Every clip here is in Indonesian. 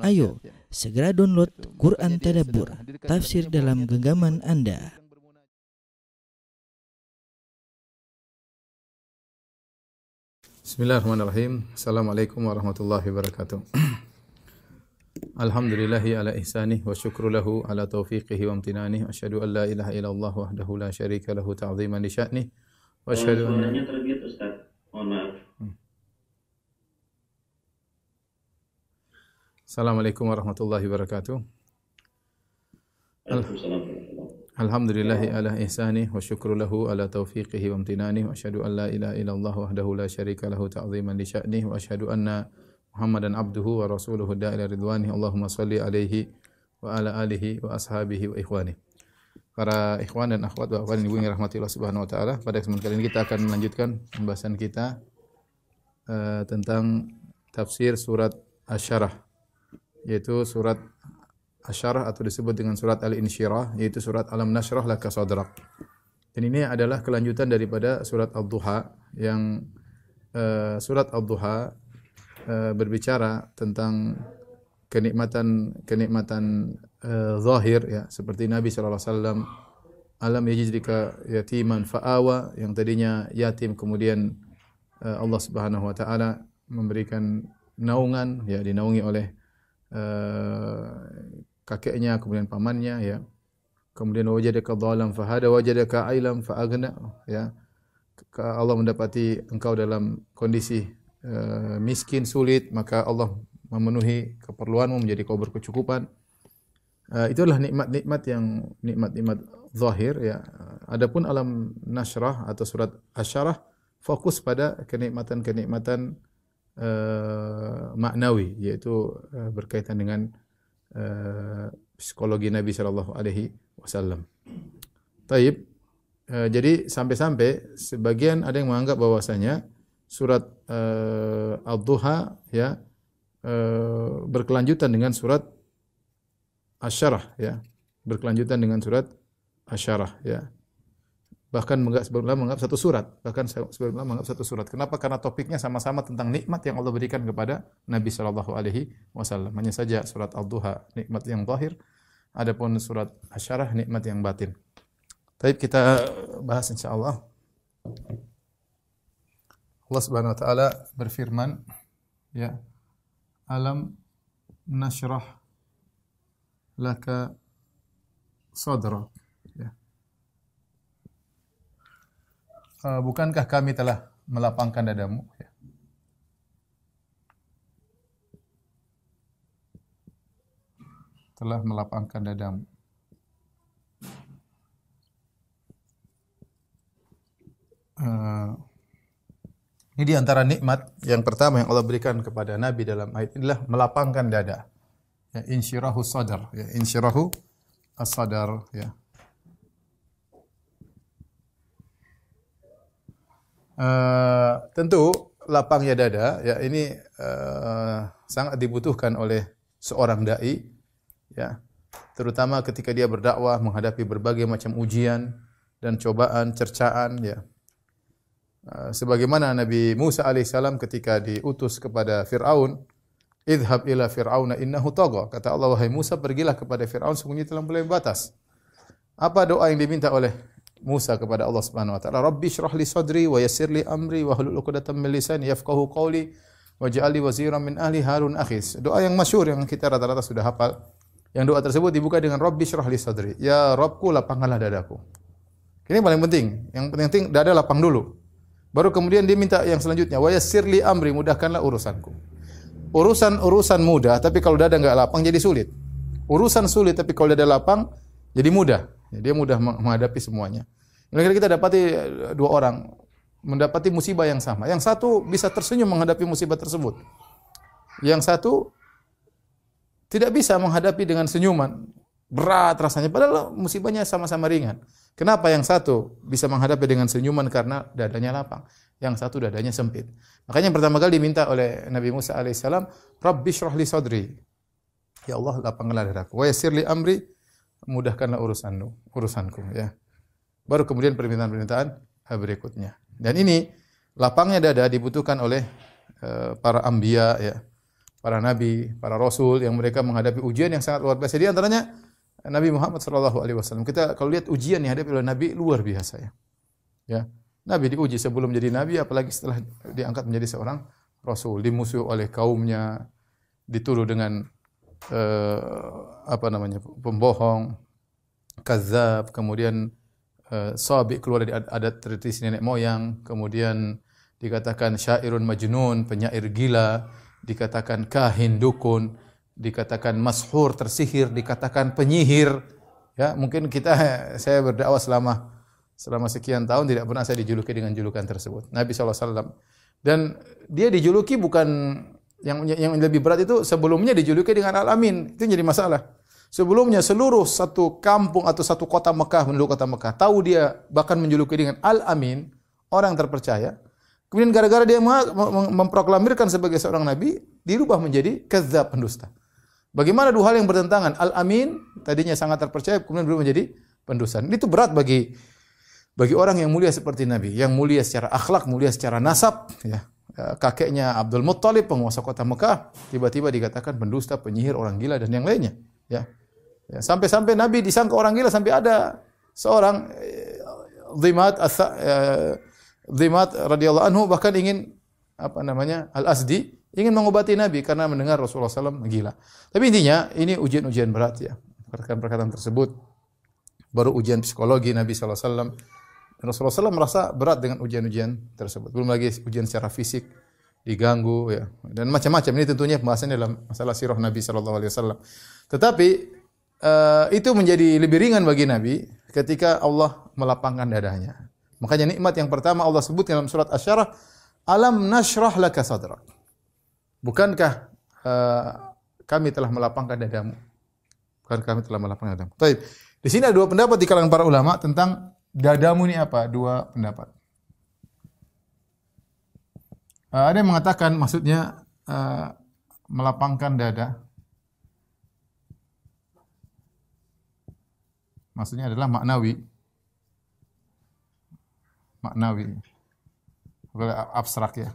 Ayo, segera download Quran Tadabbur, tafsir dalam genggaman Anda. Bismillahirrahmanirrahim. Assalamualaikum warahmatullahi wabarakatuh. Alhamdulillahi ala ihsanih wa syukru lahu ala taufiqihi wa amtinanih. Asyhadu an la ilaha illallah wahdahu la syarika lahu ta'ziman li sya'nih. Wa asyhadu anna suaranya termute Ustaz. Mohon maaf. Assalamualaikum warahmatullahi wabarakatuh. Waalaikumsalam. Alhamdulillahi ala ihsanih wa syukru lahu ala taufiqihi wa amtinanih. Wa asyhadu an la ilaha illallah wahdahu la syarika lahu ta'ziman li sya'nih. Wa asyhadu anna Muhammadan abduhu wa rasuluhu da'ila ridwanih. Allahumma salli alaihi wa ala alihi wa ashabihi wa ikhwanih. Para ikhwan dan akhwat Bapak dan Ibu yang dirahmati Allah Subhanahu wa taala, pada kesempatan kali ini kita akan melanjutkan pembahasan kita tentang tafsir surat Asy-Syarah, yaitu surat Asy-Syarah atau disebut dengan surat Al-Insyirah, yaitu surat Alam Nashrah Laka Sadrak. Dan ini adalah kelanjutan daripada surat Ad-Duha yang surat Ad-Duha berbicara tentang kenikmatan zahir, ya, seperti Nabi sallallahu alaihi wasallam, alam yajidika yatiman fa'awa, yang tadinya yatim kemudian Allah Subhanahu wa taala memberikan naungan, ya, dinaungi oleh kakeknya, kemudian pamannya, ya. Kemudian wajadaka dhalam fahada wajadaka ailam faaghna, ya. Allah mendapati engkau dalam kondisi miskin, sulit, maka Allah memenuhi keperluanmu, menjadi kau berkecukupan. Itu adalah nikmat-nikmat yang nikmat-nikmat zahir, ya. Adapun alam nashrah atau surat Asy-Syarah fokus pada kenikmatan-kenikmatan maknawi, yaitu berkaitan dengan psikologi Nabi sallallahu alaihi wasallam. Taib. Jadi sampai-sampai sebagian ada yang menganggap bahwasanya surat Ad-Duha, ya, berkelanjutan dengan surat Asy-Syarah, ya. Berkelanjutan dengan surat Asy-Syarah, ya. Bahkan sebenarnya menganggap satu surat, Kenapa? Karena topiknya sama-sama tentang nikmat yang Allah berikan kepada Nabi sallallahu alaihi wasallam. Hanya saja surat Ad-Duha nikmat yang zahir, adapun surat Asy-Syarah nikmat yang batin. Baik, kita bahas insyaallah. Allah Subhanahu wa taala berfirman, ya, alam nashrah laka sadrak, ya. Bukankah kami telah melapangkan dadamu, ya. Telah melapangkan dadamu. Ini di antara nikmat yang pertama yang Allah berikan kepada Nabi dalam ayat inilah melapangkan dada. Ya, insyirahu sadar, ya, insyirahu as-sadar, ya. Tentu lapangnya dada, ya, ini sangat dibutuhkan oleh seorang dai, ya, terutama ketika dia berdakwah menghadapi berbagai macam ujian dan cobaan, cercaan, ya. Sebagaimana Nabi Musa alaihissalam ketika diutus kepada Fir'aun, idhab ila fir'auna innahu tagha. Kata Allah, wahai Musa, pergilah kepada Fir'aun, sungguhnya telah melampaui batas. Apa doa yang diminta oleh Musa kepada Allah Subhanahu wa taala? Rabbi shrah li sadri wa yassir li amri wa hlul 'uqdatam min lisani yafqahu qawli waj'al li waziran min ahli Harun akhis. Doa yang masyhur yang kita rata-rata sudah hafal. Yang doa tersebut dibuka dengan Rabbi shrah li sadri. Ya Rabbku, lapangkanlah dadaku. Ini paling penting. Yang penting dada lapang dulu. Baru kemudian dia minta yang selanjutnya, wa yassir li amri, mudahkanlah urusanku. Urusan mudah, tapi kalau dada enggak lapang jadi sulit. Urusan sulit, tapi kalau dada lapang jadi mudah. Ya, dia mudah menghadapi semuanya. Kira-kira kita dapati dua orang mendapati musibah yang sama. Yang satu bisa tersenyum menghadapi musibah tersebut. Yang satu tidak bisa menghadapi dengan senyuman. Berat rasanya, padahal musibahnya sama-sama ringan. Kenapa yang satu bisa menghadapi dengan senyuman? Karena dadanya lapang. Yang satu dadanya sempit. Makanya yang pertama kali diminta oleh Nabi Musa alaihissalam, Rabbi shrah li sadri. Ya Allah, lapangkanlah dadaku. Wa yassir li amri, mudahkanlah urusanku, ya. Baru kemudian permintaan-permintaan berikutnya. Dan ini lapangnya dada dibutuhkan oleh para anbiya, ya. para nabi, para rasul yang mereka menghadapi ujian yang sangat luar biasa. Di antaranya Nabi Muhammad sallallahu alaihi wasallam. Kita kalau lihat ujian yang dihadapi oleh nabi luar biasa ya. Ya. Nabi diuji sebelum menjadi nabi, apalagi setelah diangkat menjadi seorang rasul, dimusuhi oleh kaumnya, dituduh dengan pembohong, kadzab, kemudian sabi, keluar dari adat tradisi nenek moyang, kemudian dikatakan syairun majnun, penyair gila, dikatakan kahin dukun, dikatakan mashur tersihir, dikatakan penyihir. Ya, mungkin saya berdakwah selama sekian tahun tidak pernah saya dijuluki dengan julukan tersebut. Nabi SAW. Dan dia dijuluki bukan yang lebih berat itu, sebelumnya dijuluki dengan Al-Amin. Itu jadi masalah. Sebelumnya seluruh satu kampung atau satu kota Mekah, penduduk kota Mekah, tahu dia bahkan menjuluki dengan Al-Amin, orang terpercaya. Kemudian gara-gara dia memproklamirkan sebagai seorang nabi, dirubah menjadi kadzdzab, pendusta. Bagaimana dua hal yang bertentangan? Al-Amin tadinya sangat terpercaya, kemudian berubah menjadi pendusta. Itu berat bagi orang yang mulia seperti Nabi, yang mulia secara akhlak, mulia secara nasab, ya. Kakeknya Abdul Muttalib, penguasa kota Mekah, tiba-tiba dikatakan pendusta, penyihir, orang gila dan yang lainnya, ya. Ya, sampai-sampai Nabi disangka orang gila, sampai ada seorang Dhimat radhiyallahu anhu bahkan ingin Al-Asdi ingin mengobati Nabi karena mendengar Rasulullah SAW gila. Tapi intinya ini ujian-ujian berat ya. Perkataan-perkataan tersebut baru ujian psikologi Nabi SAW. Rasulullah SAW merasa berat dengan ujian-ujian tersebut. Belum lagi ujian secara fisik, diganggu ya, dan macam-macam. Ini tentunya pembahasannya dalam masalah sirah Nabi SAW. Tetapi itu menjadi lebih ringan bagi Nabi ketika Allah melapangkan dadanya. Makanya nikmat yang pertama Allah sebutkan dalam surat Asy-Syarah, alam nashrah laka sadrak. Bukankah kami telah melapangkan dadamu? Bukankah kami telah melapangkan dadamu? Baik. Di sini ada dua pendapat di kalangan para ulama tentang dadamu ini apa? Dua pendapat. Ada yang mengatakan maksudnya melapangkan dada. Maksudnya adalah maknawi. Abstrak ya.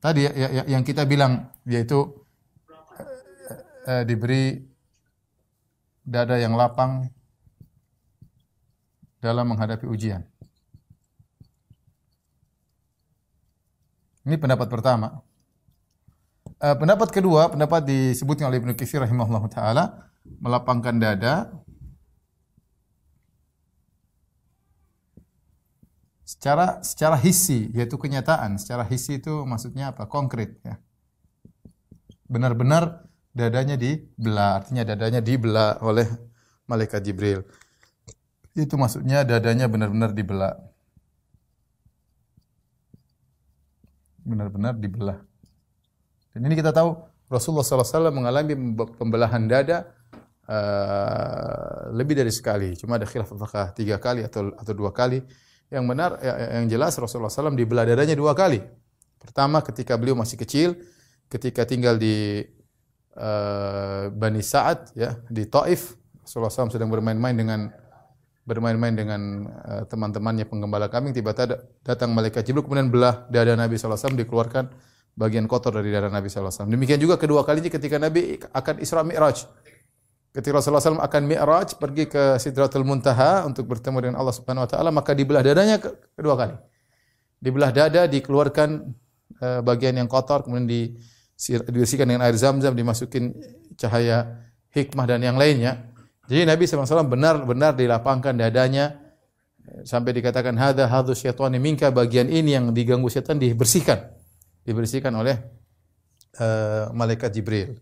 Tadi yang kita bilang yaitu diberi dada yang lapang dalam menghadapi ujian. Ini pendapat pertama. Pendapat kedua, pendapat disebutkan oleh Ibnu Katsir rahimahullahu taala, melapangkan dada secara hissi, yaitu kenyataan. Secara hissi itu maksudnya apa? Konkret ya. Benar-benar dadanya dibelah, artinya dadanya dibelah oleh malaikat Jibril. Itu maksudnya dadanya benar-benar dibelah. Benar-benar dibelah. Dan ini kita tahu Rasulullah SAW mengalami pembelahan dada lebih dari sekali. Cuma ada khilaf apakah 3 kali atau 2 kali. Yang benar, yang jelas Rasulullah SAW dibelah dadanya 2 kali. Pertama ketika beliau masih kecil, ketika tinggal di Bani Sa'ad ya, di Taif. Rasulullah SAW sedang bermain-main dengan teman-temannya penggembala kambing, tiba-tiba datang malaikat Jibril kemudian belah dada Nabi SAW, dikeluarkan bagian kotor dari dada Nabi SAW. Demikian juga kedua kalinya ketika Nabi akan Isra Mi'raj. Ketika Rasulullah SAW akan Mi'raj, pergi ke Sidratul Muntaha untuk bertemu dengan Allah Subhanahu Wa Taala, maka dibelah dadanya kedua kali. Dibelah dada, dikeluarkan bagian yang kotor, kemudian dibersihkan dengan air Zam-Zam, dimasukin cahaya hikmah dan yang lainnya. Jadi Nabi SAW benar-benar dilapangkan dadanya sampai dikatakan hadzu syaitani minka, bagian ini yang diganggu setan dibersihkan oleh malaikat Jibril.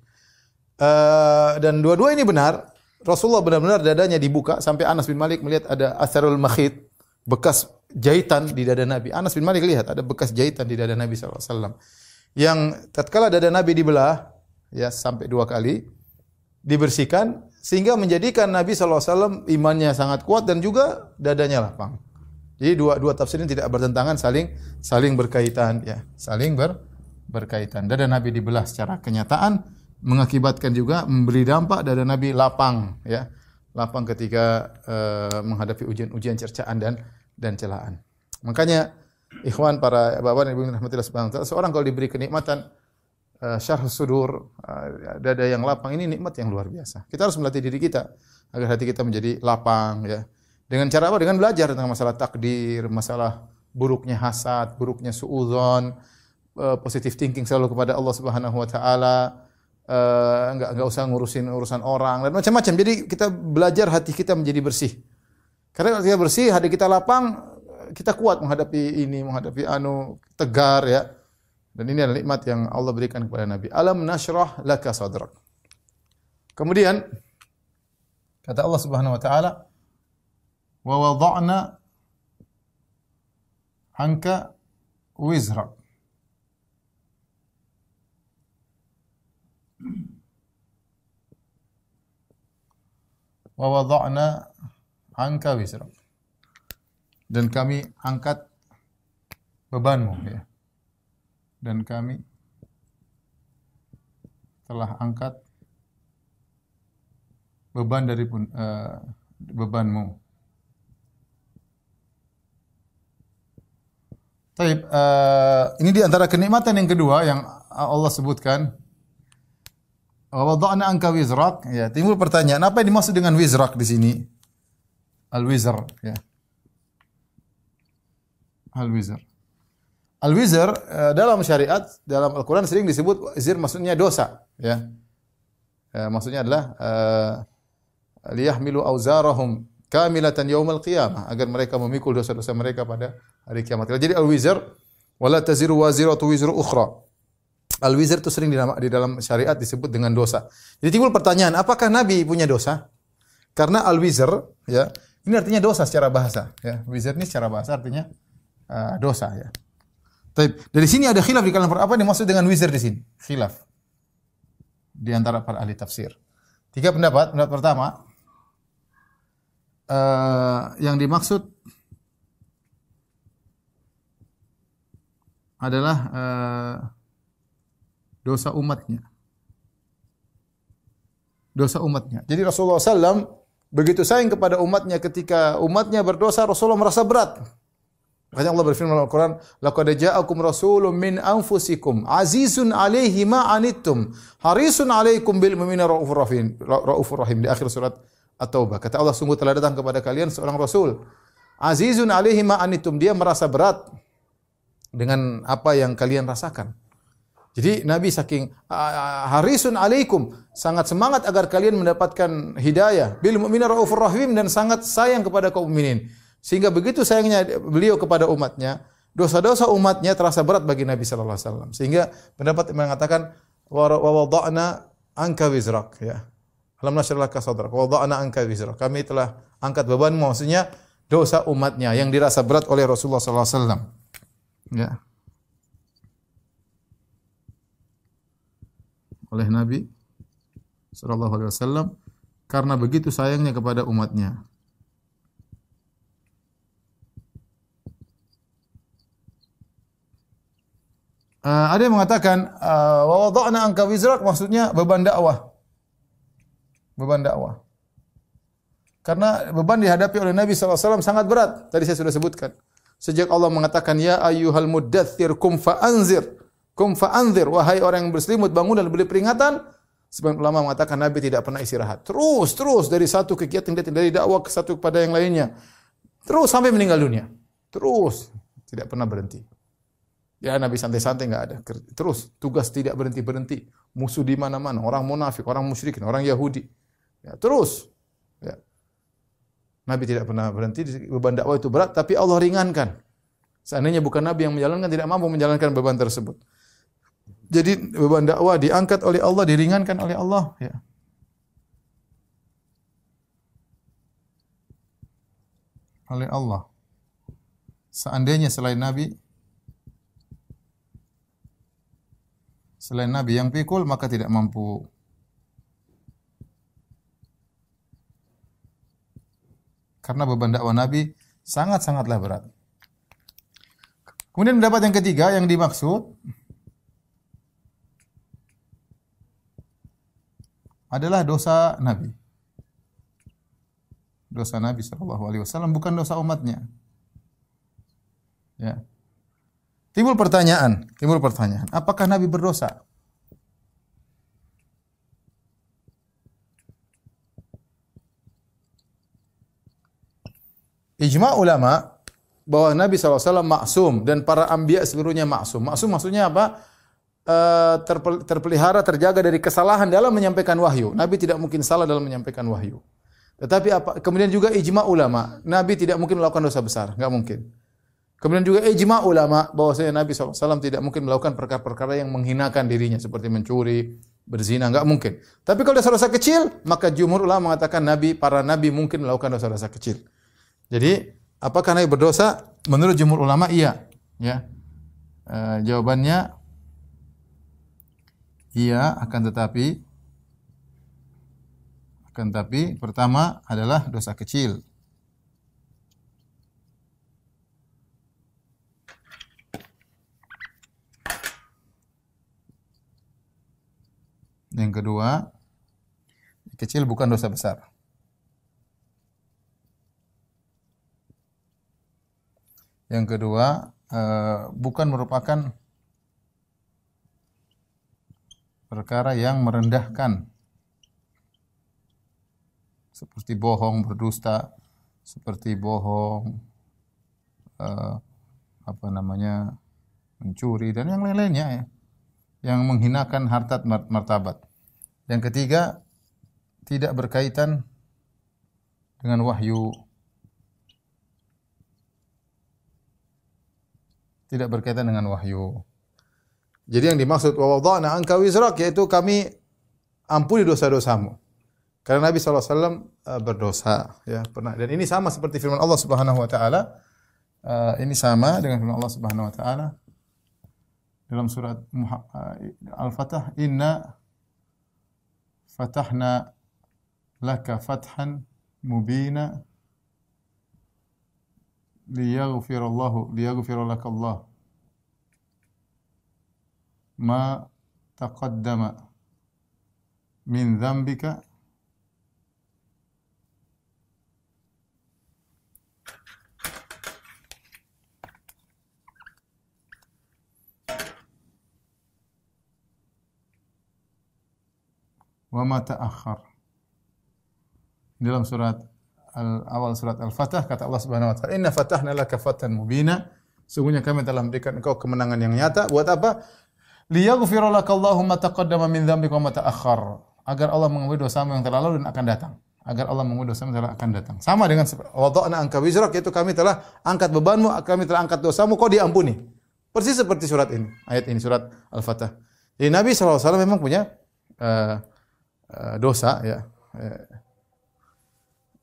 Dan dua-dua ini benar. Rasulullah benar-benar dadanya dibuka sampai Anas bin Malik melihat ada atharul makhit, bekas jahitan di dada Nabi. Anas bin Malik lihat ada bekas jahitan di dada Nabi SAW. Yang tatkala dada Nabi dibelah ya sampai 2 kali dibersihkan sehingga menjadikan Nabi SAW imannya sangat kuat dan juga dadanya lapang. Jadi dua tafsir ini tidak bertentangan, saling berkaitan ya, berkaitan. Dada Nabi dibelah secara kenyataan mengakibatkan juga memberi dampak dada Nabi lapang ya. Lapang ketika menghadapi ujian-ujian cercaan dan celaan. Makanya ikhwan para bapak dan ibu rahmatillah subhanahu wa taala, seorang kalau diberi kenikmatan syarh sudur, dada yang lapang, ini nikmat yang luar biasa. Kita harus melatih diri kita agar hati kita menjadi lapang ya. Dengan cara apa? Dengan belajar tentang masalah takdir, masalah buruknya hasad, buruknya suudzon, positive thinking selalu kepada Allah Subhanahu wa taala. Enggak usah ngurusin urusan orang dan macam-macam. Jadi kita belajar hati kita menjadi bersih. Karena kalau kita bersih, hati kita lapang, kita kuat menghadapi ini, menghadapi tegar ya. Dan ini adalah nikmat yang Allah berikan kepada Nabi. Alam nashrah laka sadrak. Kemudian kata Allah Subhanahu wa taala, "Wa wada'na anka wizrak." Wa wada'na anka wizrak. Dan kami angkat bebanmu ya. Dan kami telah angkat beban dari bebanmu. Taib, ini di antara kenikmatan yang kedua yang Allah sebutkan. Wa wada'na anka wizrak, ya, timbul pertanyaan, apa yang dimaksud dengan wizrak di sini? Al-wizr, ya. Al-wizr. Al-wizr dalam syariat, dalam Al-Qur'an sering disebut wizr, maksudnya dosa, ya. Maksudnya adalah liyahmilu auzarahum kamilatan yaumal qiyamah, agar mereka memikul dosa-dosa mereka pada hari kiamat. Jadi al-wizr wala taziru waziratu wizru ukhra. Al-wizr itu sering di dalam syariat disebut dengan dosa. Jadi timbul pertanyaan, apakah Nabi punya dosa? Karena al-wizr, ya, ini artinya dosa secara bahasa, ya. Wizr ini secara bahasa artinya dosa, ya. Taib. Dari sini ada khilaf di kalangan apa yang dimaksud dengan wizr di sini? Khilaf di antara para ahli tafsir. Tiga pendapat. Pendapat pertama, yang dimaksud adalah dosa umatnya. Dosa umatnya. Jadi Rasulullah SAW begitu sayang kepada umatnya, ketika umatnya berdosa, Rasulullah merasa berat. Makanya Allah berfirman dalam Al-Quran, "Laqad ja'akum rasulun min anfusikum, azizun 'alaihi ma 'anittum, harisun 'alaikum bil mu'minina raufur rahim." Di akhir surat At-Taubah. Kata Allah, sungguh telah datang kepada kalian seorang rasul, azizun 'alaihi ma 'anittum, dia merasa berat dengan apa yang kalian rasakan. Jadi Nabi saking harisun 'alaikum, sangat semangat agar kalian mendapatkan hidayah, bil mu'minina raufur rahim, dan sangat sayang kepada kaum mukminin. Sehingga begitu sayangnya beliau kepada umatnya, dosa-dosa umatnya terasa berat bagi Nabi sallallahu alaihi wasallam. Sehingga pendapat yang mengatakan wa wada'na anka wizrak, ya. Alam nashrah laka sadrak wa wada'na anka wizrak. Kami telah angkat bebanmu, maksudnya dosa umatnya yang dirasa berat oleh Rasulullah sallallahu alaihi wasallam. Ya. Oleh Nabi sallallahu alaihi wasallam karena begitu sayangnya kepada umatnya. Ada yang mengatakan wa wada'na anka wizrak, maksudnya beban dakwah. Beban dakwah. Karena beban dihadapi oleh Nabi sallallahu alaihi wasallam sangat berat. Tadi saya sudah sebutkan. Sejak Allah mengatakan ya ayyuhal muddatsir kum fa'anzir, wahai orang yang berselimut, bangun dan beri peringatan. Sebagian ulama mengatakan Nabi tidak pernah istirahat. Terus dari satu kegiatan dari dakwah ke satu kepada yang lainnya. Terus sampai meninggal dunia. Terus tidak pernah berhenti. Ya, Nabi santai-santai enggak ada. Terus tugas tidak berhenti-berhenti. Musuh di mana-mana, orang munafik, orang musyrikin, orang Yahudi. Ya, terus. Ya. Nabi tidak pernah berhenti. Beban dakwah itu berat, tapi Allah ringankan. Seandainya bukan Nabi yang menjalankan, tidak mampu menjalankan beban tersebut. Jadi beban dakwah diangkat oleh Allah, diringankan oleh Allah. Ya. Oleh Allah. Seandainya selain Nabi yang pikul, maka tidak mampu. Karena beban dakwah Nabi sangat-sangatlah berat. Kemudian pendapat yang ketiga yang dimaksud adalah dosa Nabi. Dosa Nabi sallallahu alaihi wasallam, bukan dosa umatnya. Ya. Timbul pertanyaan, apakah Nabi berdosa? ijma' ulama bahwa Nabi SAW maksum dan para anbiya seluruhnya maksum. Maksum maksudnya apa? Terpelihara, terjaga dari kesalahan dalam menyampaikan wahyu. Nabi tidak mungkin salah dalam menyampaikan wahyu. Tetapi kemudian juga ijma' ulama, Nabi tidak mungkin melakukan dosa besar, enggak mungkin. Kemudian juga ijma' ulama bahwasanya Nabi SAW tidak mungkin melakukan perkara-perkara yang menghinakan dirinya seperti mencuri, berzina, enggak mungkin. Tapi kalau dosa-dosa kecil, maka jumhur ulama mengatakan para nabi mungkin melakukan dosa-dosa kecil. Jadi, apakah Nabi berdosa? Menurut jumhur ulama iya, ya. Jawabannya iya, akan tetapi pertama adalah dosa kecil. Yang kedua, kecil bukan dosa besar. Yang kedua, bukan merupakan perkara yang merendahkan, seperti bohong, berdusta, seperti bohong, mencuri dan yang lain-lainnya ya, yang menghinakan harkat martabat. Yang ketiga, tidak berkaitan dengan wahyu. Tidak berkaitan dengan wahyu. Jadi yang dimaksud wa wada'na anka wizrak, yaitu kami ampuni dosa-dosamu. Karena Nabi SAW berdosa, ya, pernah. Dan ini sama seperti firman Allah Subhanahu wa taala. Ini sama dengan firman Allah Subhanahu wa taala dalam surat Al-Fatah, inna fatahna laka fathan mubina liyaghfira laka Allah ma taqaddama min dzambika wa ma ta'akhkhar. Dalam awal surat Al-Fatah kata Allah Subhanahu wa taala, "Inna fatahna laka fathan mubina." Sungguhnya kami telah memberikan engkau kemenangan yang nyata. Buat apa? Liyaghfira lakallahu ma taqaddama min dzambika wa ma ta'akhkhar. Agar Allah mengampuni dosamu yang telah lalu dan akan datang. Agar Allah mengampuni dosamu yang akan datang. Sama dengan wada'na anka wizrak, yaitu kami telah angkat bebanmu, kami telah angkat dosamu, kau diampuni. Persis seperti surat ini, ayat ini, surat Al-Fatah. Jadi Nabi SAW memang punya dosa, ya.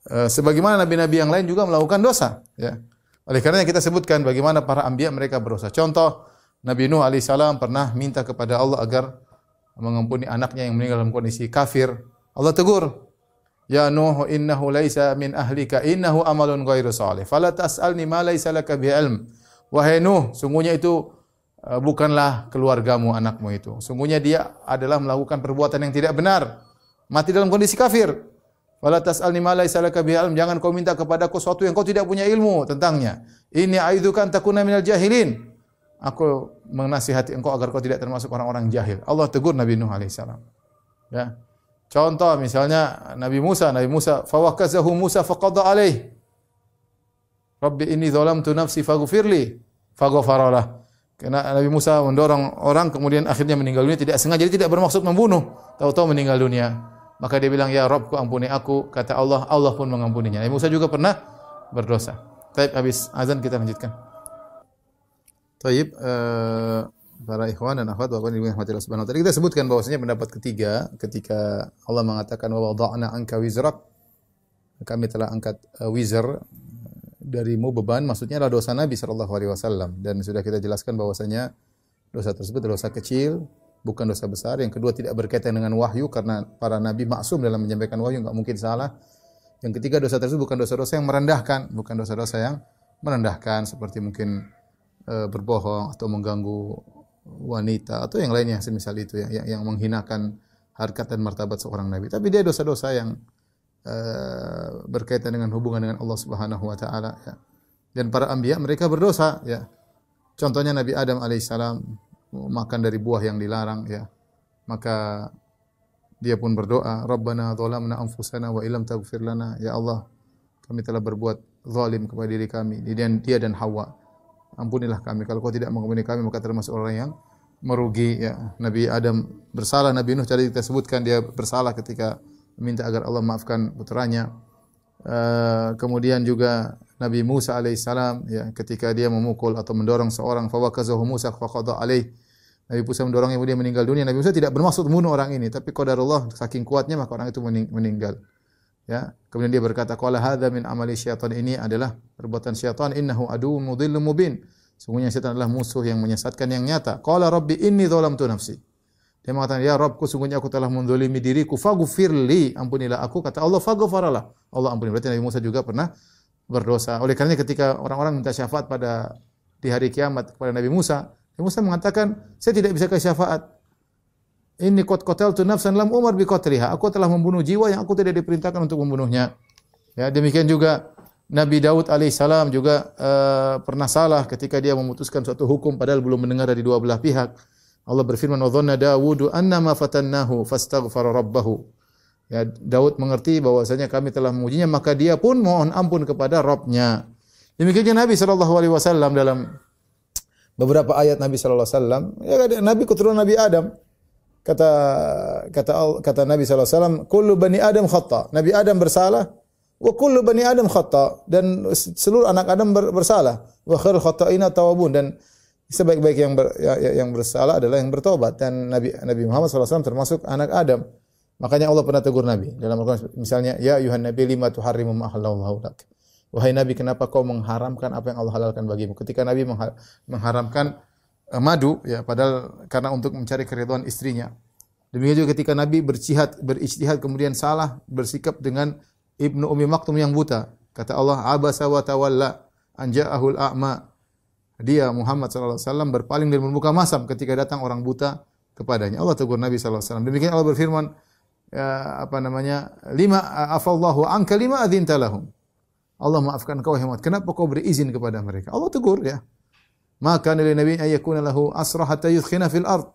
Sebagaimana nabi-nabi yang lain juga melakukan dosa, ya. Oleh karenanya kita sebutkan bagaimana para anbiya mereka berdosa. Contoh, Nabi Nuh alaihissalam pernah minta kepada Allah agar mengampuni anaknya yang meninggal dalam kondisi kafir. Allah tegur, "Ya Nuh, innahu laisa min ahlika, innahu amalun ghairu salih. Fala tas'alni ma laisa laka bi ilm." Wahai Nuh, sungguhnya itu bukanlah keluargamu, anakmu itu. Sungguhnya dia adalah melakukan perbuatan yang tidak benar. Mati dalam kondisi kafir. Wala tas'alni ma laisa laka bihi ilm, jangan kau minta kepadaku sesuatu yang kau tidak punya ilmu tentangnya. Inni a'idzuka an takuna minal jahilin. Aku menasihati engkau agar kau tidak termasuk orang-orang jahil. Allah tegur Nabi Nuh alaihissalam. Ya. Contoh misalnya Nabi Musa fawakazahu Musa faqada alaih. Rabbi inni zalamtu nafsi faghfirli faghfaralah. Karena Nabi Musa mendorong orang kemudian akhirnya meninggal dunia tidak sengaja, jadi tidak bermaksud membunuh, tahu-tahu meninggal dunia. Maka dia bilang, "Ya Rabbku, ampuni aku." Kata Allah, Allah pun mengampuninya. Nabi Musa juga pernah berdosa. Baik, habis azan kita lanjutkan. Baik, para ikhwan dan akhwat Bapak Ibu yang dirahmati Allah Subhanahu wa taala. Kita sebutkan bahwasanya pendapat ketiga ketika Allah mengatakan wa wada'na anka wizrak, kami telah angkat wizr darimu, beban, maksudnya adalah dosa Nabi sallallahu alaihi wasallam, dan sudah kita jelaskan bahwasanya dosa tersebut adalah dosa kecil, bukan dosa besar. Yang kedua, tidak berkaitan dengan wahyu karena para nabi maksum dalam menyampaikan wahyu, enggak mungkin salah. Yang ketiga, dosa tersebut bukan dosa-dosa yang merendahkan, bukan dosa-dosa yang merendahkan seperti mungkin berbohong atau mengganggu wanita atau yang lainnya semisal itu ya, yang menghinakan harkat dan martabat seorang nabi. Tapi dia dosa-dosa yang berkaitan dengan hubungan dengan Allah Subhanahu wa taala, ya. Dan para anbiya mereka berdosa, ya. Contohnya Nabi Adam alaihissalam makan dari buah yang dilarang, ya. Maka dia pun berdoa, "Rabbana zalamna anfusana wa illam taghfir lana." Ya Allah, kami telah berbuat zalim kepada diri kami, dia dan Hawa. Ampunilah kami. Kalau kau tidak mengampuni kami, maka termasuk orang yang merugi. Ya. Nabi Adam bersalah, Nabi Nuh tadi kita sebutkan dia bersalah ketika meminta agar Allah maafkan putranya. Kemudian juga Nabi Musa alaihissalam, ya, ketika dia memukul atau mendorong seorang, fawakazahu Musa faqada alaih. Nabi Musa mendorongnya, kemudian meninggal dunia. Nabi Musa tidak bermaksud membunuh orang ini, tapi qadarullah saking kuatnya maka orang itu meninggal. Ya, kemudian dia berkata, qala hadza min amali syaitan, ini adalah perbuatan syaitan, innahu aduwwun mudhillun mubin. Sungguhnya syaitan adalah musuh yang menyesatkan yang nyata. Qala rabbi inni dzalamtu nafsi. Dia mengatakan, ya Rabbku, sungguhnya aku telah menzalimi diriku, faghfirli, ampunilah aku. Kata Allah, faghfaralah. Allah ampuni. Berarti Nabi Musa juga pernah berdosa. Oleh karena ketika orang-orang minta syafaat di hari kiamat kepada Nabi Musa mengatakan, saya tidak bisa kasih syafaat. Inni qad qataltu nafsan lam umar bi qatriha. Aku telah membunuh jiwa yang aku tidak diperintahkan untuk membunuhnya. Ya, demikian juga Nabi Daud alaihissalam juga pernah salah ketika dia memutuskan suatu hukum padahal belum mendengar dari dua belah pihak. Allah berfirman, wa dhanna Dawudu annama fatannahu fastaghfara rabbahu. Ya, Daud mengerti bahwasanya kami telah mengujinya, maka dia pun mohon ampun kepada Rabb-Nya. Demikian Nabi SAW dalam beberapa ayat Nabi SAW, ya, Nabi keturunan Nabi Adam. Kata Nabi SAW, kullu bani Adam khata. Nabi Adam bersalah, wa kullu bani Adam khata, dan seluruh anak Adam bersalah. Wa khairul khata'ina tawabun, dan sebaik-baik yang bersalah adalah yang bertobat. Dan Nabi Muhammad SAW termasuk anak Adam. Makanya Allah pernah tegur Nabi dalam Al-Quran, misalnya, ya ayuhan nabi lima tuharrimu ma ahallallahu lak. Wahai Nabi, kenapa kau mengharamkan apa yang Allah halalkan bagimu? Ketika Nabi mengharamkan madu, ya, padahal karena untuk mencari keridhaan istrinya. Demikian juga ketika Nabi berijtihad kemudian salah bersikap dengan Ibnu Ummi Maktum yang buta. Kata Allah, abasa wa tawalla an ja'ahul a'ma. Dia Muhammad sallallahu alaihi wasallam berpaling dan membuka masam ketika datang orang buta kepadanya. Allah tegur Nabi sallallahu alaihi wasallam. Demikian Allah berfirman, lima afallahu anka lima adzinta lahum. Allah maafkan kau Muhammad, kenapa kau beri izin kepada mereka? Allah tegur, ya. Maka nabi nabi ayyakuna lahu asra hatta yudkhina fil ard.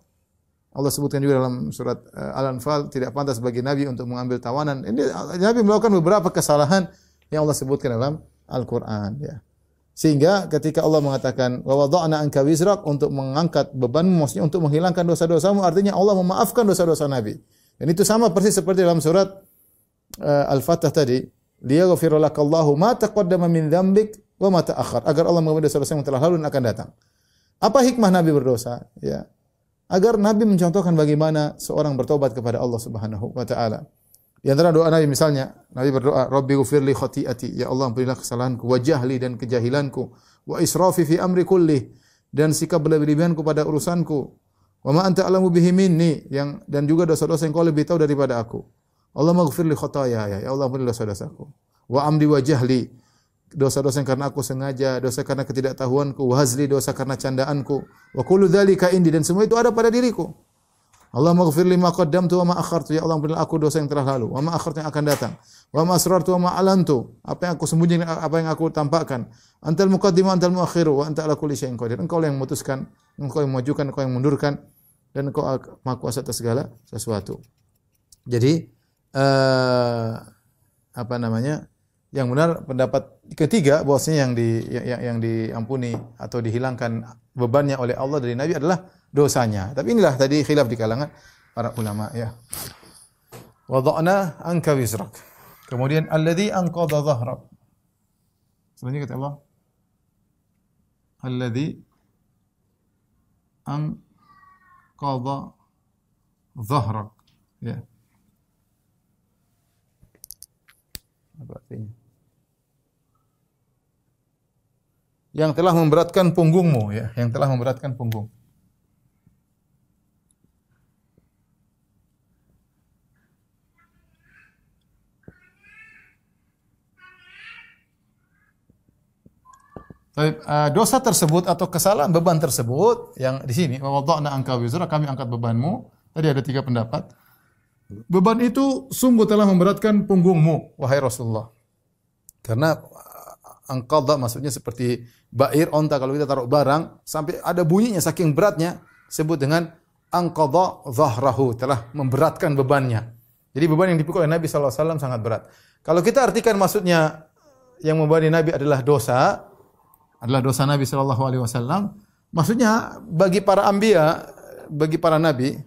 Allah sebutkan juga dalam surat Al-Anfal, tidak pantas bagi nabi untuk mengambil tawanan. Ini Nabi melakukan beberapa kesalahan yang Allah sebutkan dalam Al-Qur'an, ya. Sehingga ketika Allah mengatakan wa wada'na anka wizrak, untuk mengangkat bebanmu, maksudnya untuk menghilangkan dosa-dosamu, artinya Allah memaafkan dosa-dosa Nabi. Dan itu sama persis seperti dalam surat Al-Fatah tadi, liyaghfira lakallahu ma taqaddama min dzambik wa ma ta'akhkhar, agar Allah mengampuni dosa-dosa yang telah lalu dan akan datang. Apa hikmah Nabi berdosa? Ya, agar Nabi mencontohkan bagaimana seorang bertobat kepada Allah Subhanahu wa taala. Di antara doa Nabi misalnya, Nabi berdoa, Rabbi ghfirli khati'ati, ya Allah ampunilah kesalahanku, wa jahli, dan kejahilanku, wa israfi fi amri kulli, dan sikap berlebihanku pada urusanku, wa ma anta a'lamu bihi minni, dan juga dosa-dosa yang kau lebih tahu daripada aku. Allah maghfirli khataaya, ya Allah ampunilah dosa-dosaku. Wa amdi wa jahli, dosa-dosa yang karena aku sengaja, dosa karena ketidaktahuanku, wa hazli, dosa karena candaanku, wa kullu dzalika indi, dan semua itu ada pada diriku. Allah maghfirli ma qaddamtu wa ma akhartu, ya Allah ampunilah aku dosa yang telah lalu, wa ma akhartu yang akan datang, wa ma asrartu wa ma alantu, apa yang aku sembunyikan, apa yang aku tampakkan. Antal muqaddimu antal muakhiru wa anta ala kulli syai'in qadir. Engkau yang memutuskan, engkau yang memajukan, engkau yang mundurkan, dan engkau Maha Kuasa atas segala sesuatu. Jadi yang benar pendapat ketiga, bahwasanya yang diampuni atau dihilangkan bebannya oleh Allah dari Nabi adalah dosanya. Tapi inilah tadi khilaf di kalangan para ulama, ya. Wada'na anka wizrak. Kemudian alladzi anqadha dhahrak. Selanjutnya kata Allah, alladzi anqadha dhahrak. Ya. Apa artinya? Yang telah memberatkan punggungmu, ya, yang telah memberatkan punggung. Dosa tersebut atau kesalahan, beban tersebut yang di sini, wa wada'na anka wizra, kami angkat bebanmu. Tadi ada 3 pendapat. Beban itu sungguh telah memberatkan punggungmu, wahai Rasulullah. Karena angqadha maksudnya seperti ba'ir, onta, kalau kita taruh barang sampai ada bunyinya saking beratnya, sebut dengan angqadha dhahrahu, telah memberatkan bebannya. Jadi beban yang dipikul oleh Nabi SAW sangat berat. Kalau kita artikan maksudnya yang membebani Nabi adalah dosa Nabi sallallahu alaihi wasallam. Maksudnya bagi para anbiya, bagi para nabi,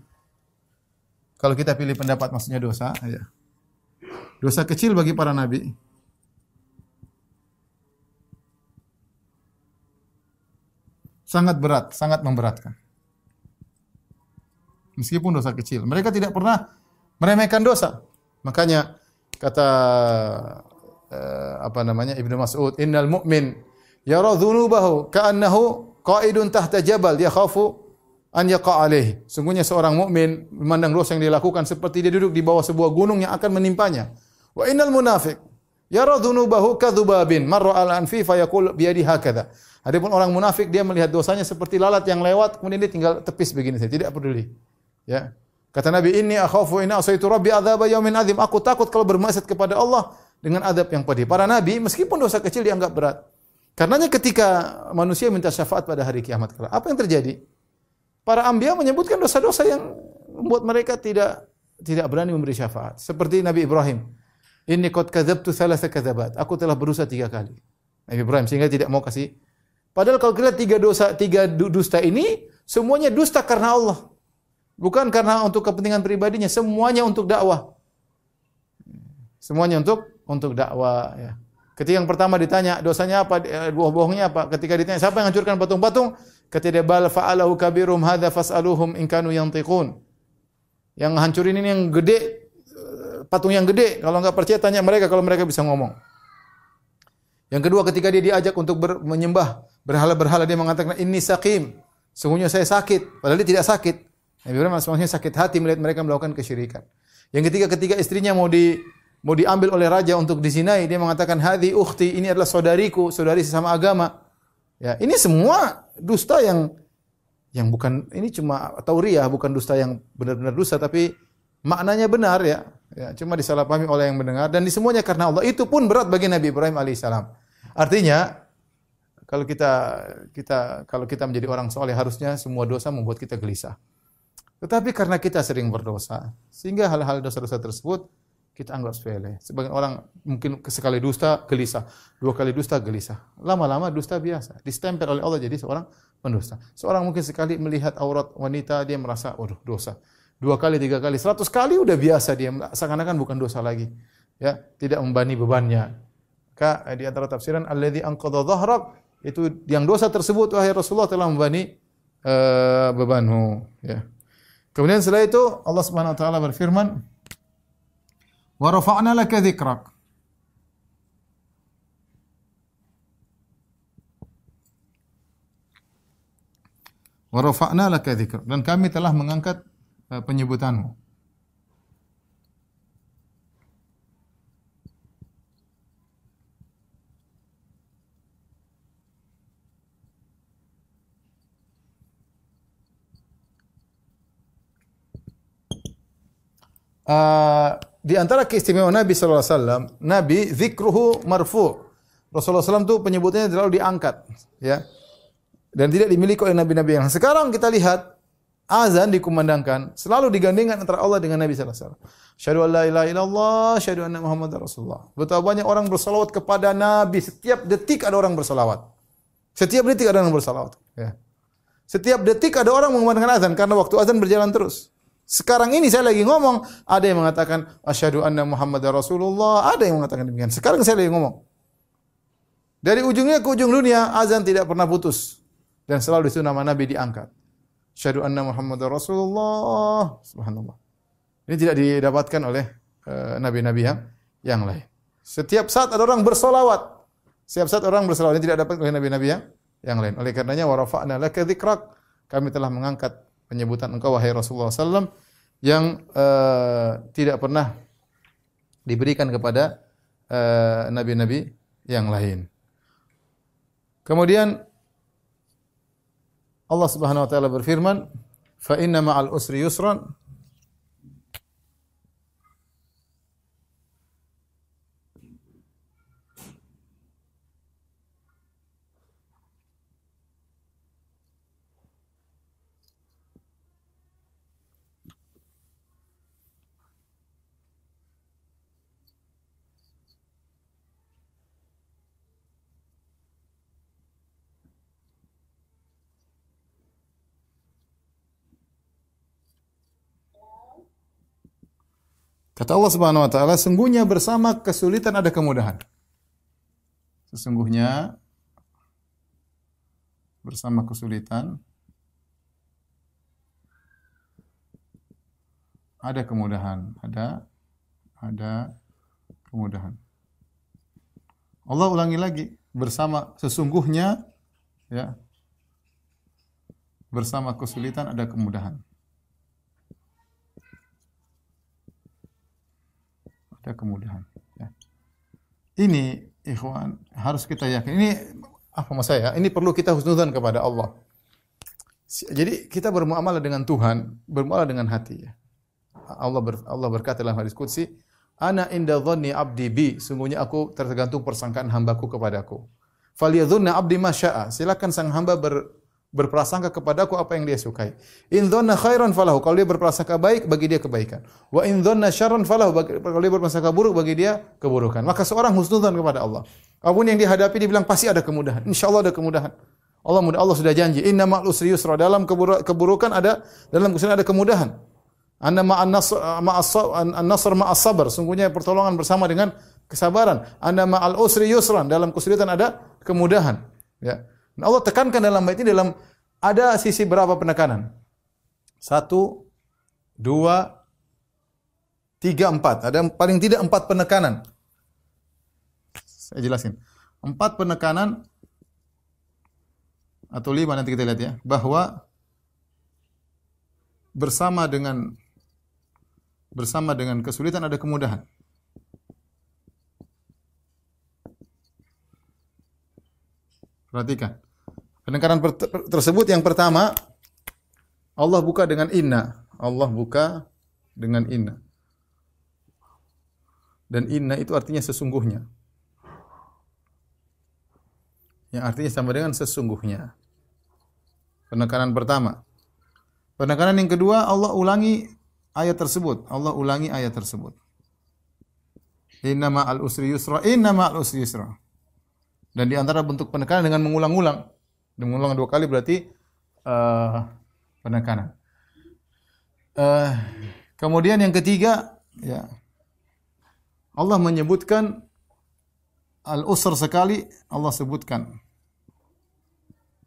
kalau kita pilih pendapat maksudnya dosa, ya. Dosa kecil bagi para nabi. Sangat berat, sangat memberatkan. Meskipun dosa kecil, mereka tidak pernah meremehkan dosa. Makanya kata Ibnu Mas'ud, innal mu'min yara dzunubahu ka'annahu qa'idun tahta jabal yakhafu an yaqa' alaihi. Sungguhnya seorang mukmin memandang dosa yang dilakukan seperti dia duduk di bawah sebuah gunung yang akan menimpanya. Wa innal munafiq yara dzunubahu kadzubabin marra ala anfi fa yaqul bi yadi hakadha. Adapun orang munafik dia melihat dosanya seperti lalat yang lewat kemudian dia tinggal tepis begini saja, tidak peduli. Ya. Kata Nabi, inni akhafu in asaitu rabbi adzab yaumin adzim. Aku takut kalau bermaksiat kepada Allah dengan adab yang pedih. Para nabi meskipun dosa kecil dianggap berat. Karenanya ketika manusia minta syafaat pada hari kiamat kelak, apa yang terjadi? Para anbiya menyebutkan dosa-dosa yang membuat mereka tidak berani memberi syafaat. Seperti Nabi Ibrahim. Inni qad kadzabtu thalatha kadzabat. Aku telah berusaha 3 kali. Nabi Ibrahim sehingga tidak mau kasih. Padahal kalau kita 3 dusta ini semuanya dusta karena Allah. Bukan karena untuk kepentingan pribadinya, semuanya untuk dakwah. Semuanya untuk dakwah, ya. Ketika yang pertama ditanya dosanya apa, bohongnya apa? Ketika ditanya siapa yang hancurkan patung-patung? Kata dia bal fa'alahu kabirum hadza fas'aluhum in kanu yantiqun. Yang hancurin ini yang gede, patung yang gede. Kalau enggak percaya tanya mereka kalau mereka bisa ngomong. Yang kedua ketika dia diajak untuk menyembah berhala-berhala dia mengatakan inni saqim. Sungguhnya saya sakit, padahal dia tidak sakit. Nabi Ibrahim maksudnya sakit hati melihat mereka melakukan kesyirikan. Yang ketiga ketika istrinya mau diambil oleh raja untuk dizinai, dia mengatakan hadhi ukhti, ini adalah saudariku, saudari sesama agama. Ya, ini semua dusta yang bukan, ini cuma tauriah, bukan dusta yang benar-benar dusta tapi maknanya benar, ya. Ya, cuma disalahpahami oleh yang mendengar dan di semuanya karena Allah. Itu pun berat bagi Nabi Ibrahim alaihissalam. Artinya kalau kita menjadi orang soleh harusnya semua dosa membuat kita gelisah. Tetapi karena kita sering berdosa, sehingga hal-hal dosa-dosa tersebut kita anggap sepele. Sebagian orang mungkin sekali dusta gelisah, 2 kali dusta gelisah. Lama-lama dusta biasa, distempel oleh Allah jadi seorang pendusta. Seorang mungkin sekali melihat aurat wanita dia merasa, waduh dosa. 2 kali, 3 kali, 100 kali udah biasa dia, seakan-akan bukan dosa lagi. Ya, tidak membani bebannya. Maka di antara tafsiran alladzi anqadha dhahrak, itu yang dosa tersebut wahai Rasulullah telah membani bebanmu, ya. Kemudian setelah itu Allah Subhanahu wa taala berfirman, "Wa rafa'na laka dzikrak." Wa rafa'na laka dzikrak, dan kami telah mengangkat penyebutanmu. Di antara keistimewaan Nabi sallallahu alaihi wasallam, Nabi dzikruhu marfu'. Rasulullah SAW itu penyebutannya selalu diangkat, ya. Dan tidak dimiliki oleh nabi-nabi yang lain. Sekarang kita lihat azan dikumandangkan selalu digandengkan antara Allah dengan Nabi sallallahu alaihi wasallam. Asyhadu an la ilaha illallah, asyhadu anna Muhammadar Rasulullah. Betapa banyak orang bersalawat kepada Nabi, setiap detik ada orang bersalawat. Setiap detik ada orang bersalawat, ya. Setiap detik ada orang mengumandangkan azan karena waktu azan berjalan terus. Sekarang ini saya lagi ngomong, ada yang mengatakan asyhadu anna Muhammadar Rasulullah, ada yang mengatakan demikian. Sekarang saya lagi ngomong. Dari ujungnya ke ujung dunia azan tidak pernah putus dan selalu itu nama Nabi diangkat. Asyhadu anna Muhammadar Rasulullah. Subhanallah. Ini tidak didapatkan oleh nabi-nabi yang lain. Setiap saat ada orang bersolawat. Setiap saat orang bersolawat. Ini tidak dapat oleh nabi-nabi yang lain. Oleh karenanya wa rafa'na laka dzikrak. Kami telah mengangkat penyebutan engkau wahai Rasulullah SAW yang tidak pernah diberikan kepada nabi-nabi yang lain. Kemudian Allah Subhanahu wa taala berfirman, "Fa inna ma'al usri yusran." Kata Allah Subhanahu wa taala, sungguhnya bersama kesulitan ada kemudahan. Sesungguhnya bersama kesulitan ada kemudahan, ada kemudahan. Allah ulangi lagi, bersama sesungguhnya ya. Bersama kesulitan ada kemudahan. Ada kemudahan ya. Ini ikhwan harus kita yakin. Ini apa maksud saya? Ini perlu kita husnudzan kepada Allah. Jadi kita bermuamalah dengan Tuhan, bermuamalah dengan hati ya. Allah berkata dalam hadis qudsi, "Ana inda dhanni 'abdi bi," sungguhnya aku tergantung persangkaan hambaku kepadaku. "Falyadhunna 'abdi ma syaa." Silakan sang hamba berprasangka kepadaku apa yang dia sukai. In dhanna khairan falahu, kalau dia berprasangka baik bagi dia kebaikan. Wa in dhanna syarran falahu, kalau dia berprasangka buruk bagi dia keburukan. Maka seorang husnudzan kepada Allah. Apapun yang dihadapi dia bilang pasti ada kemudahan. Insyaallah ada kemudahan. Allah sudah janji, inna ma'al usri yusra, dalam keburukan ada, dalam kesulitan ada kemudahan. Anna ma'an nasr ma'as sabar, sungguhnya pertolongan bersama dengan kesabaran. Anna ma'al usri yusran, dalam kesulitan ada kemudahan. Ya. Nah, Allah tekankan dalam ayat ini ada sisi berapa penekanan? 1, 2, 3, 4. Ada paling tidak 4 penekanan. Saya jelasin. 4 penekanan atau 5 nanti kita lihat ya, bahwa bersama dengan kesulitan ada kemudahan. Perhatikan. Penekanan tersebut yang pertama, Allah buka dengan inna. Allah buka dengan inna. Dan inna itu artinya sesungguhnya. Yang artinya sama dengan sesungguhnya. Penekanan pertama. Penekanan yang kedua, Allah ulangi ayat tersebut. Allah ulangi ayat tersebut. Inna ma'al usri yusra, inna ma'al usri yusra. Dan di antara bentuk penekanan dengan mengulang-ulang. Mengulang 2 kali berarti penekanan. Kemudian yang ketiga, ya, Allah menyebutkan al-usr sekali, Allah sebutkan.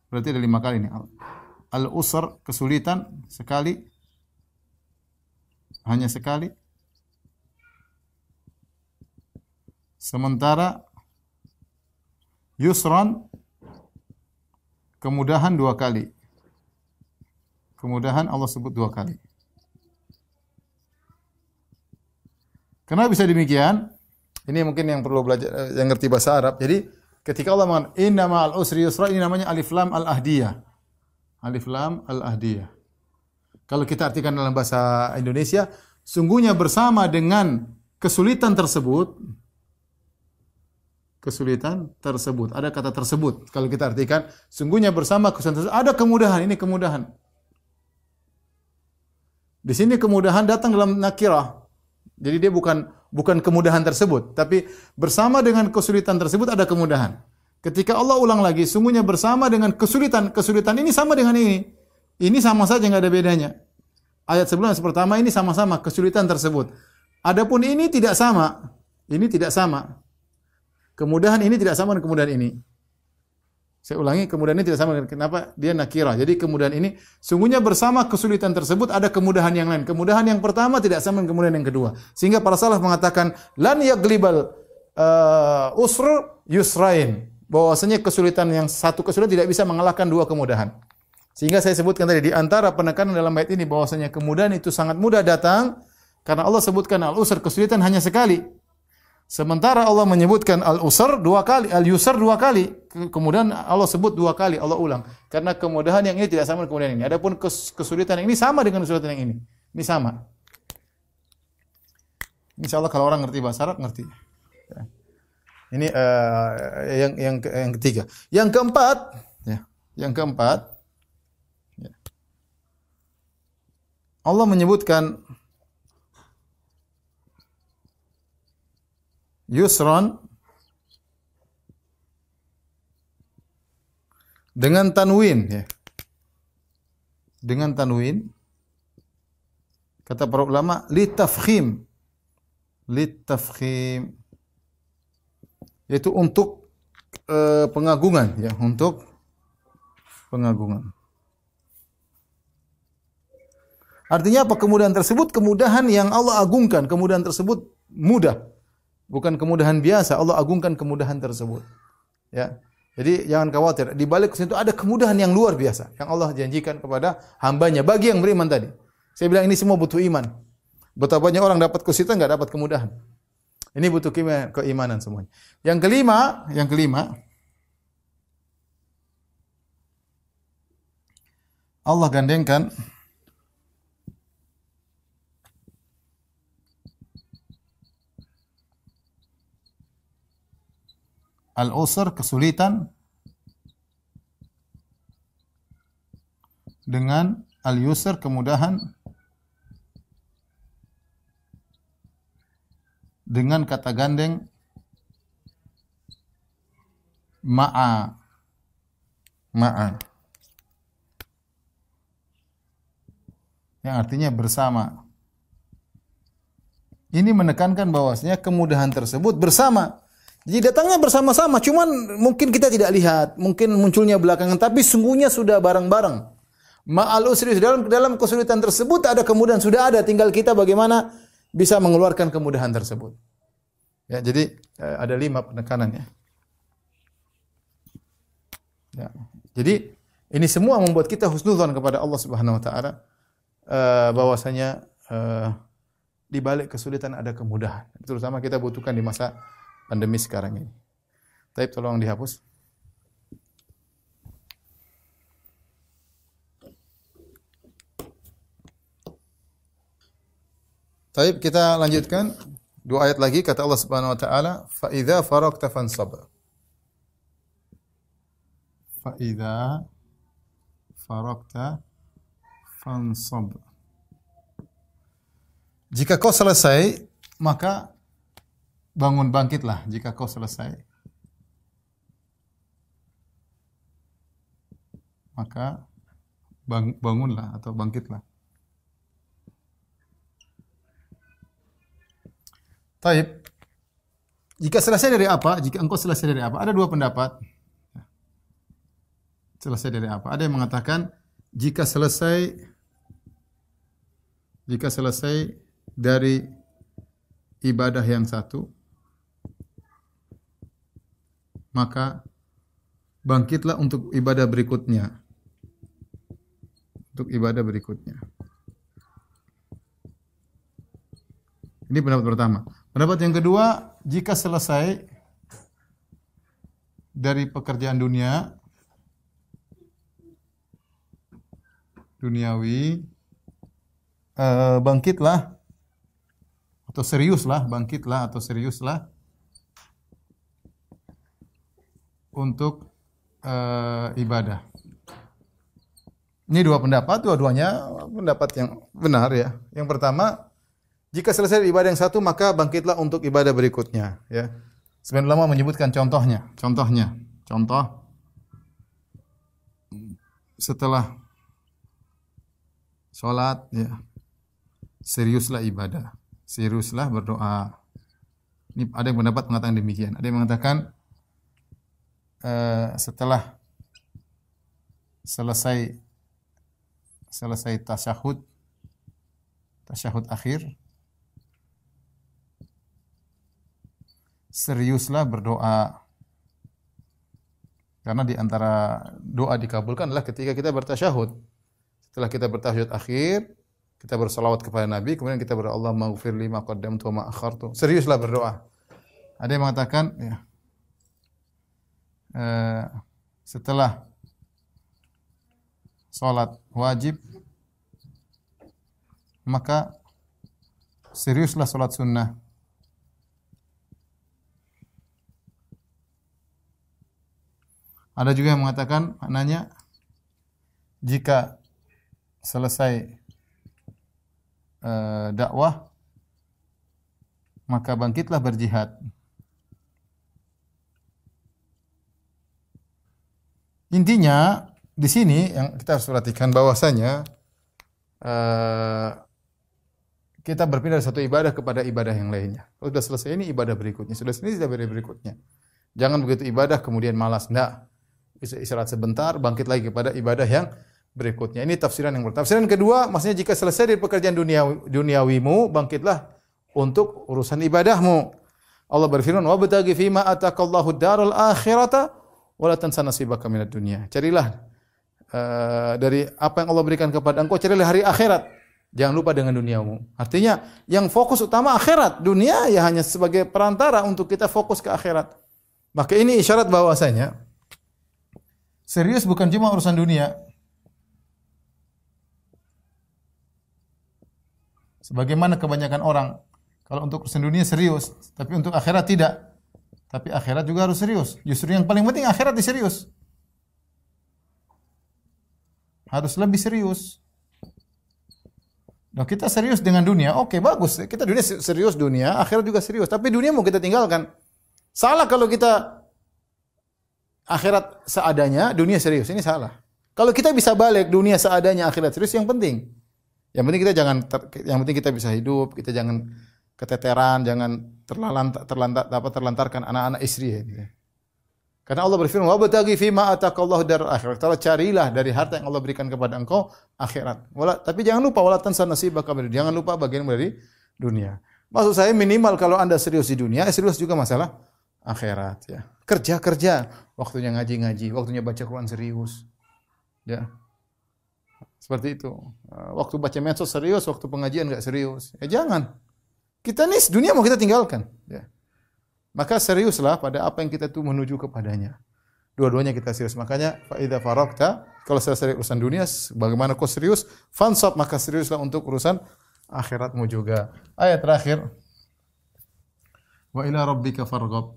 Berarti ada 5 kali nih. Al-usr, kesulitan, sekali. Hanya sekali. Sementara yusran, kemudahan 2 kali. Kemudahan Allah sebut 2 kali. Kenapa bisa demikian? Ini mungkin yang perlu belajar, yang ngerti bahasa Arab. Jadi ketika Allah mengatakan inna ma'al usri yusra, ini namanya alif lam al-ahdiyah. Alif lam al-ahdiyah. Kalau kita artikan dalam bahasa Indonesia, sungguhnya bersama dengan kesulitan tersebut, ada kata tersebut. Kalau kita artikan, sungguhnya bersama kesulitan tersebut ada kemudahan. Ini kemudahan. Di sini kemudahan datang dalam nakirah. Jadi dia bukan kemudahan tersebut, tapi bersama dengan kesulitan tersebut ada kemudahan. Ketika Allah ulang lagi, sungguhnya bersama dengan kesulitan ini sama dengan ini. Ini sama saja, nggak ada bedanya. Ayat sebelumnya pertama ini sama-sama kesulitan tersebut. Adapun ini tidak sama. Ini tidak sama. Kemudahan ini tidak sama dengan kemudahan ini. Saya ulangi, kemudahan ini tidak sama. Kenapa? Dia nakirah. Jadi kemudahan ini, sungguhnya bersama kesulitan tersebut ada kemudahan yang lain. Kemudahan yang pertama tidak sama dengan kemudahan yang kedua. Sehingga para salaf mengatakan, lan yaglibal usr yusrain. Bahwasanya kesulitan yang satu kesulitan tidak bisa mengalahkan 2 kemudahan. Sehingga saya sebutkan tadi, di antara penekanan dalam ayat ini, bahwasanya kemudahan itu sangat mudah datang, karena Allah sebutkan al-usr, kesulitan hanya sekali. Sementara Allah menyebutkan al-usr 2 kali, al-yusr 2 kali. Kemudian Allah sebut 2 kali, Allah ulang. Karena kemudahan yang ini tidak sama dengan kemudahan ini. Adapun kesulitan yang ini sama dengan kesulitan yang ini. Ini sama. Insyaallah kalau orang ngerti bahasa Arab, ngerti. Ini yang ketiga. Yang keempat, ya. Yang keempat, ya. Allah menyebutkan yusran dengan tanwin, ya. Dengan tanwin, kata para ulama, li tafkhim, litafkhim, yaitu untuk pengagungan, ya, untuk pengagungan. Artinya apa kemudahan tersebut? Kemudahan yang Allah agungkan. Kemudahan tersebut mudah. Bukan kemudahan biasa. Allah agungkan kemudahan tersebut. Ya. Jadi jangan khawatir. Di balik situ ada kemudahan yang luar biasa yang Allah janjikan kepada hambanya bagi yang beriman tadi. Saya bilang ini semua butuh iman. Betapa banyak orang dapat kesulitan enggak dapat kemudahan. Ini butuh keimanan semuanya. Yang kelima, Allah gandengkan al-usr, kesulitan, dengan al-yusr, kemudahan, dengan kata gandeng ma'a. Yang artinya bersama. Ini menekankan bahwasanya kemudahan tersebut bersama. Jadi datangnya bersama-sama, cuman mungkin kita tidak lihat, mungkin munculnya belakangan, tapi sungguhnya sudah bareng-bareng. Ma'al usri, dalam kesulitan tersebut ada kemudahan, sudah ada, tinggal kita bagaimana bisa mengeluarkan kemudahan tersebut. Ya, jadi ada 5 penekanannya. Ya. Jadi ini semua membuat kita husnudzon kepada Allah Subhanahu wa taala, bahwasanya di balik kesulitan ada kemudahan. Terutama kita butuhkan di masa pandemi sekarang ini. Taib, tolong dihapus. Taib, kita lanjutkan 2 ayat lagi, kata Allah Subhanahu wa taala, fa idza faragta fansab. Fa idza faragta fansab. Jika kau selesai, maka bangun, bangkitlah. Jika kau selesai, maka bangunlah atau bangkitlah. Taib. Jika selesai dari apa? Jika engkau selesai dari apa? Ada 2 pendapat. Selesai dari apa? Ada yang mengatakan jika selesai dari ibadah yang satu, maka bangkitlah untuk ibadah berikutnya. Untuk ibadah berikutnya. Ini pendapat pertama. Pendapat yang kedua, jika selesai dari pekerjaan duniawi, bangkitlah atau seriuslah untuk ibadah. Ini 2 pendapat, dua-duanya pendapat yang benar, ya. Yang pertama, jika selesai ibadah yang satu, maka bangkitlah untuk ibadah berikutnya, ya. Sebagian ulama menyebutkan contohnya. Contoh setelah sholat, ya, seriuslah ibadah, seriuslah berdoa. Ini ada yang pendapat mengatakan demikian. Ada yang mengatakan setelah selesai tasyahud akhir, seriuslah berdoa. Karena di antara doa dikabulkan adalah ketika kita bertasyahud. Setelah kita bertasyahud akhir, kita bersalawat kepada Nabi, kemudian kita berdoa, Allahumma ighfirli ma qaddamtu wa ma akhartu. Seriuslah berdoa. Ada yang mengatakan, ya, setelah salat wajib, maka seriuslah salat sunnah. Ada juga yang mengatakan maknanya jika selesai dakwah, maka bangkitlah berjihad. Intinya di sini yang kita harus perhatikan bahwasanya kita berpindah dari satu ibadah kepada ibadah yang lainnya. Kalau sudah selesai ini ibadah berikutnya, sudah selesai ibadah berikutnya. Jangan begitu ibadah kemudian malas, enggak. Bisa istirahat sebentar, bangkit lagi kepada ibadah yang berikutnya. Ini tafsiran yang pertama. Tafsiran kedua, maksudnya jika selesai dari pekerjaan duniawimu, bangkitlah untuk urusan ibadahmu. Allah berfirman, "Wabtaghi fima ataqallahu ad-daral akhirata wa la tansa nasibaka minad dunya." Carilah dari apa yang Allah berikan kepada engkau, carilah hari akhirat. Jangan lupa dengan duniamu. Artinya, yang fokus utama akhirat. Dunia ya hanya sebagai perantara untuk kita fokus ke akhirat. Maka ini isyarat bahwasanya serius bukan cuma urusan dunia. Sebagaimana kebanyakan orang, kalau untuk urusan dunia serius, tapi untuk akhirat tidak. Tapi akhirat juga harus serius. Justru yang paling penting akhirat diserius. Harus lebih serius. Nah, kita serius dengan dunia, oke, bagus. Kita dunia serius dunia, akhirat juga serius. Tapi dunia mau kita tinggalkan. Salah kalau kita akhirat seadanya, dunia serius. Ini salah. Kalau kita bisa balik dunia seadanya, akhirat serius, yang penting. Yang penting kita yang penting kita bisa hidup, kita jangan keteteran, jangan terlantarkan anak-anak istri. Ya. Karena Allah berfirman, "Wabtaghi fima ataqallahu daral akhirat." Carilah dari harta yang Allah berikan kepada engkau akhirat. Tapi jangan lupa wala tansa nasibaka minad dunya. Jangan lupa bagian dari dunia. Maksud saya minimal kalau Anda serius di dunia, serius juga masalah akhirat ya. Kerja, waktunya ngaji, waktunya baca Quran serius. Ya. Seperti itu. Waktu baca medsos serius, waktu pengajian enggak serius. Ya jangan. Kita nih dunia mau kita tinggalkan, ya. Maka seriuslah pada apa yang kita tuh menuju kepadanya. Dua-duanya kita serius. Makanya fa idza faraqta, kalau selesai urusan dunia, bagaimana kau serius? Fansab, maka seriuslah untuk urusan akhiratmu juga. Ayat terakhir. Wa ila rabbika farghab.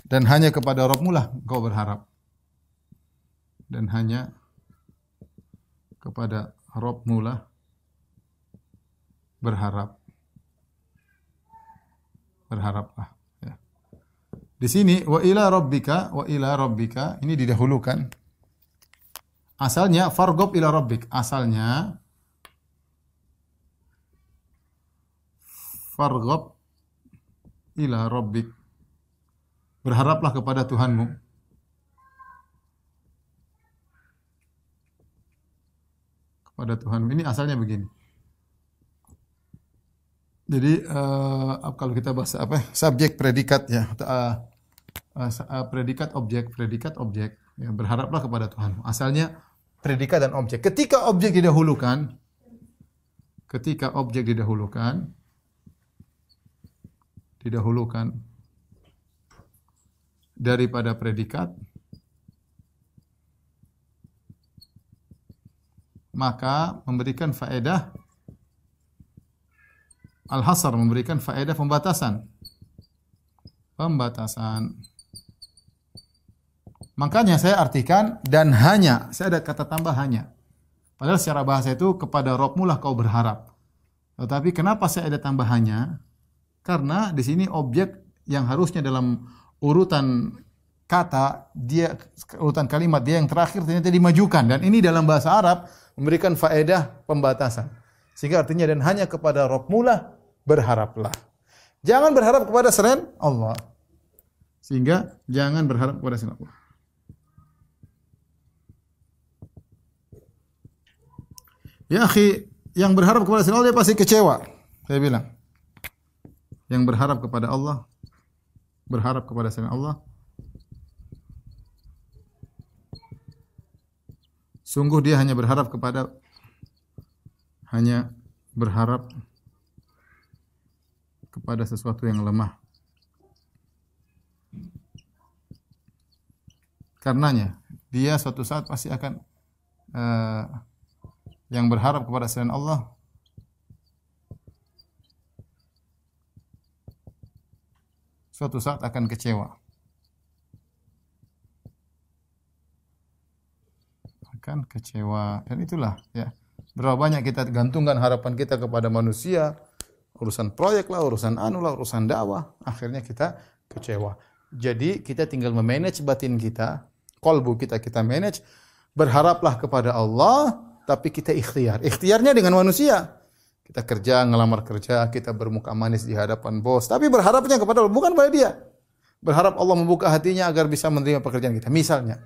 Dan hanya kepada Rabbmu lah engkau berharap. Dan hanya kepada Rabbmu lah berharaplah ya. Di sini wa ila rabbika ini didahulukan. Asalnya farghab ila rabbik, asalnya farghab ila rabbik, berharaplah kepada Tuhanmu. Kepada Tuhanmu, ini asalnya begini. Jadi kalau kita bahas subjek predikat ya, predikat objek ya, berharaplah kepada Tuhan. Asalnya predikat dan objek. Ketika objek didahulukan daripada predikat, maka memberikan faedah al-hasar, memberikan faedah pembatasan. Makanya saya artikan dan hanya, saya ada kata tambah hanya. Padahal secara bahasa itu kepada Rabbmu lah kau berharap. Tetapi kenapa saya ada tambahannya? Karena di sini objek yang harusnya dalam urutan kata, urutan kalimat dia yang terakhir ternyata dimajukan, dan ini dalam bahasa Arab memberikan faedah pembatasan. Sehingga artinya dan hanya kepada Rabbmu lah berharaplah. Jangan berharap kepada selain Allah. Sehingga jangan berharap kepada selain Allah. Ya akhi, yang berharap kepada selain Allah dia pasti kecewa. Saya bilang. Yang berharap kepada Allah, berharap kepada selain Allah, sungguh dia hanya berharap kepada sesuatu yang lemah. Karenanya dia suatu saat pasti akan yang berharap kepada selain Allah suatu saat akan kecewa. Dan itulah ya. Berapa banyak kita gantungkan harapan kita kepada manusia, urusan proyek lah, urusan urusan dakwah, akhirnya kita kecewa. Jadi kita tinggal memanage batin kita, qalbu kita manage, berharaplah kepada Allah, tapi kita ikhtiar. Ikhtiarnya dengan manusia. Kita kerja, ngelamar kerja, kita bermuka manis di hadapan bos, tapi berharapnya kepada Allah, bukan pada dia. Berharap Allah membuka hatinya agar bisa menerima pekerjaan kita, misalnya.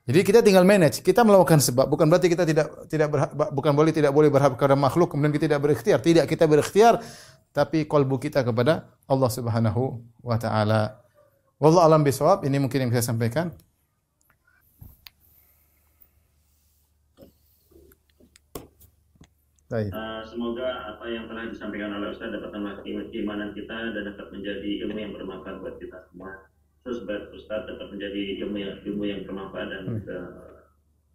Jadi kita tinggal manage, kita melakukan sebab, bukan berarti kita tidak boleh berharap kepada makhluk kemudian kita tidak berikhtiar. Tidak, kita berikhtiar, tapi qalbu kita kepada Allah Subhanahu wa taala. Wallahu a'lam bishawab. Ini mungkin yang bisa saya sampaikan. Baik. Semoga apa yang telah disampaikan oleh Ustaz dapat menambah keimanan kita dan dapat menjadi ilmu yang bermanfaat buat kita semua. Terus Ustaz dapat menjadi ilmu yang bermanfaat dan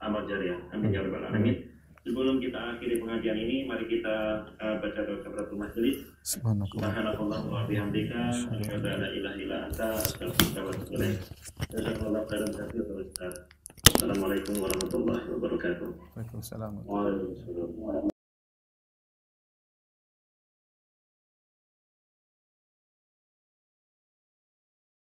amal jariah. Amin ya rabbal alamin. Sebelum kita akhiri pengajian ini, mari kita baca doa kafaratul majelis. Subhanallah wa bihamdika, asyhadu an la ilaha illa anta, astaghfiruka wa atubu ilaik. Jazakallahu khairan katsiran Ustaz. Assalamualaikum warahmatullahi wabarakatuh. Waalaikumsalam. Waalaikumsalam.